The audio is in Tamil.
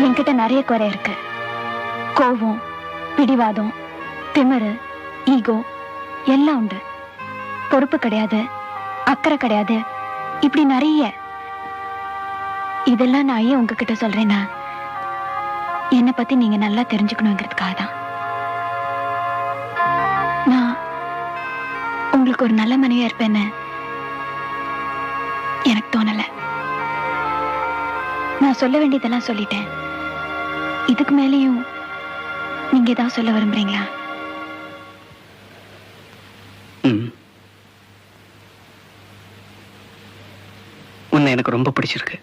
என்கிட்ட நிறைய குறை இருக்கு. கோபம், பிடிவாதம், திமிரு, ஈகோ எல்லாம் உண்டு. பொறுப்பு கிடையாது, அக்கறை கிடையாது, இப்படி நிறைய. இதெல்லாம் நான் ஏன் உங்ககிட்ட சொல்றேன்னா, என்னை பத்தி நீங்க நல்லா தெரிஞ்சுக்கணுங்கிறதுக்காக தான். நான் உங்களுக்கு ஒரு நல்ல மனைவியா இருப்பேன்னு எனக்கு தோணல. நான் சொல்ல வேண்டியதெல்லாம் சொல்லிட்டேன். இதுக்கு மேலேயும் நீங்க ஏதாவது சொல்ல விரும்புறீங்களா? உன்னை எனக்கு ரொம்ப பிடிச்சிருக்கு.